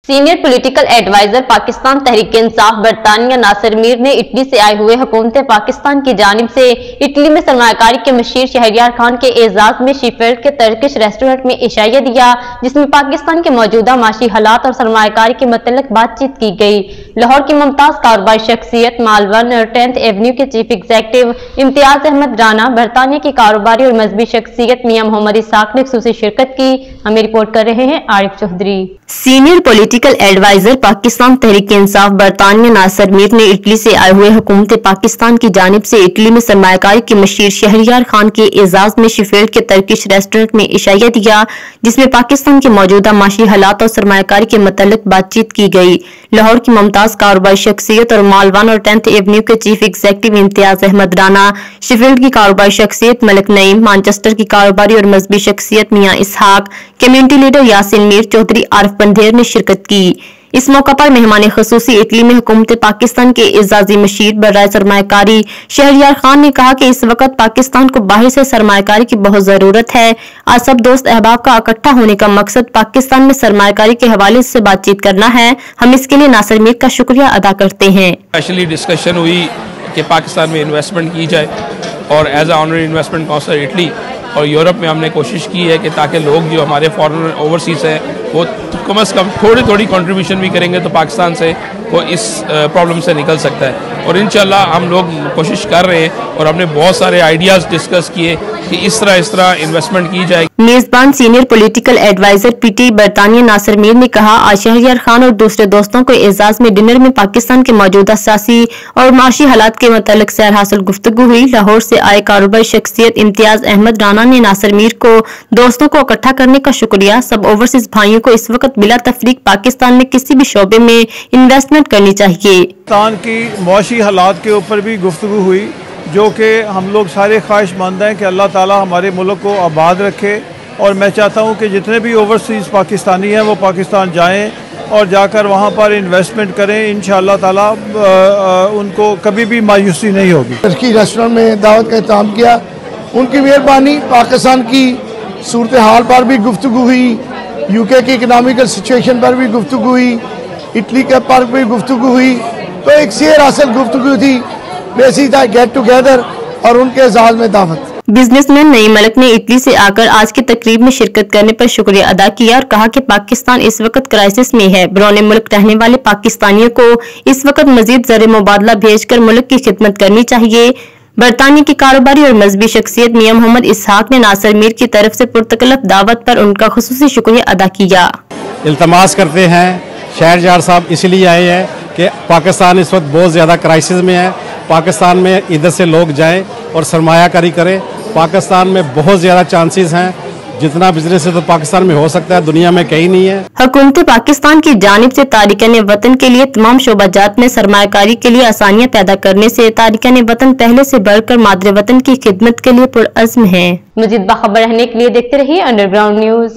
Senior political adviser Pakistan Tehreek Insaf बरतानिया नासिर मीर ने Italy से आए हुए हुकूमत पाकिस्तान की जानिब से इटली में सरमायाकारी के मशीर शहरयार खान के एजाज में शेफील्ड के टर्किश रेस्टोरेंट में इशाया दिया, जिसमें पाकिस्तान के मौजूदा माशी हालात और सरमायाकारी के मतलब बातचीत की गई। लाहौर की मुमताज कारोबारी शख्सियत मालवन और 10th एवेन्यू के चीफ एग्जीक्यूटिव इम्तियाज अहमद राना, बरतानिया की कारोबारी और मजहबी शख्सियत मियां मोहम्मद इसाक ने खुसूसी शिरकत की। हमें रिपोर्ट कर रहे हैं Arif Chaudhry. Senior political adviser Pakistan Tehreek Insaf बरतानिया नासिर मीर ने इटली से आए हुए हुकूमत पाकिस्तान की जानिब से इटली में सरमायाकारी के मशीर शहरयार खान के एजाज में शेफील्ड के टर्किश रेस्टोरेंट में इशाया दिया, जिसमें पाकिस्तान के मौजूदा माशी हालात और सरमायाकारी के मतलब बातचीत की गई। लाहौर की मुमताज कारोबारी शख्सियत और मालवान और 10th एवेन्यू के chief executive Imtiaz Ahmed Rana, Sheffield की कारोबारी शख्सियत मलिक नईम, मानचेस्टर की कारोबारी और मजहबी शख्सियत मियां इसहाक, कम्युनिटी लीडर यासिन मीर चौधरी, आरिफ बंधेर ने शिरकत की। इस मौका पर मेहमान खसूसी इटली में हुकूमत पाकिस्तान के एजाजी मशीर बराए सरमायाकारी शहरयार खान ने कहा कि इस वक्त पाकिस्तान को बाहर से सरमायाकारी की बहुत जरूरत है। आज सब दोस्त अहबाब का इकट्ठा होने का मकसद पाकिस्तान में सरमायाकारी के हवाले से बातचीत करना है। हम इसके लिए नासिर मीर का शुक्रिया अदा करते हैं। स्पेशली डिस्कशन हुई कि पाकिस्तान में इन्वेस्टमेंट की जाए और as a honorary investment council Italy और यूरोप में हमने कोशिश की है कि ताकि लोग जो हमारे फॉरेन ओवरसीज़ हैं वो कम से कम थोड़ी कंट्रीब्यूशन भी करेंगे तो पाकिस्तान से वो इस प्रॉब्लम से निकल सकता है। और इंशाल्लाह हम लोग कोशिश कर रहे हैं और हमने बहुत सारे आइडियाज़ डिस्कस किए कि इस तरह इन्वेस्टमेंट की जाए। मेजबान सीनियर पॉलिटिकल एडवाइजर पीटी बरतानिया नासिर मीर ने कहा, आज शहरयार खान और दूसरे दोस्तों को एजाज में डिनर में पाकिस्तान के मौजूदा सियासी और माशी हालात के मतलब सैर हासिल गुफ्तगू हुई। लाहौर से आए कारोबारी शख्सियत इम्तियाज अहमद राना ने नासिर मीर को दोस्तों को इकट्ठा करने का शुक्रिया। सब ओवरसीज भाइयों को इस वक्त बिला तफरीक पाकिस्तान में किसी भी शोबे में इन्वेस्टमेंट करनी चाहिए। पाकिस्तान की माशी हालात के ऊपर भी गुफ्तगू हुई, जो कि हम लोग सारे ख्वाहिशमंद हैं कि अल्लाह ताला हमारे मुल्क को आबाद रखे। और मैं चाहता हूं कि जितने भी ओवरसीज़ पाकिस्तानी हैं वो पाकिस्तान जाएं और जाकर वहां पर इन्वेस्टमेंट करें। इंशाअल्लाह ताला उनको कभी भी मायूसी नहीं होगी। टर्की रेस्टोरेंट में दावत का इंतजाम किया, उनकी मेहरबानी। पाकिस्तान की सूरत हाल पर भी गुफ्तगू हुई, यूके की इकनॉमिकल सिचुएशन पर भी गुफ्तगू हुई, इटली के पर भी गुफ्तगू हुई। तो एक सैर हासिल गुफ्तगू थी, बेसिक था गेट टुगेदर और उनके एजाज में दावत। बिजनेसमैन नईम मलिक ने इटली से आकर आज की तकरीब में शिरकत करने पर शुक्रिया अदा किया और कहा कि पाकिस्तान इस वक्त क्राइसिस में है। बरौने मुल्क रहने वाले पाकिस्तानियों को इस वक्त मजीद ज़र मुबादला भेजकर मुल्क की खिदमत करनी चाहिए। बरतानिया की कारोबारी और मजहबी शख्सियत मियां मोहम्मद इसहाक ने नासिर मीर की तरफ से पुरतकल्लफ दावत पर उनका खुसूसी शुक्रिया अदा किया। इल्तमास करते हैं, शहरयार साहब इसलिए आए हैं कि पाकिस्तान इस वक्त बहुत ज़्यादा क्राइसिस में है। पाकिस्तान में इधर से लोग जाएं और सरमायाकारी करें। पाकिस्तान में बहुत ज़्यादा चांसेस हैं, जितना बिजनेस है तो पाकिस्तान में हो सकता है, दुनिया में कहीं नहीं है। हुकूमत पाकिस्तान की जानिब से तारिकान वतन के लिए तमाम शोबाजात में सरमायाकारी के लिए आसानियां पैदा करने से तारिकान वतन पहले से बढ़कर मादरे वतन की खिदमत के लिए पुरअज़्म है। मज़ीद बाखबर रहने के लिए देखते रहिए अंडरग्राउंड न्यूज।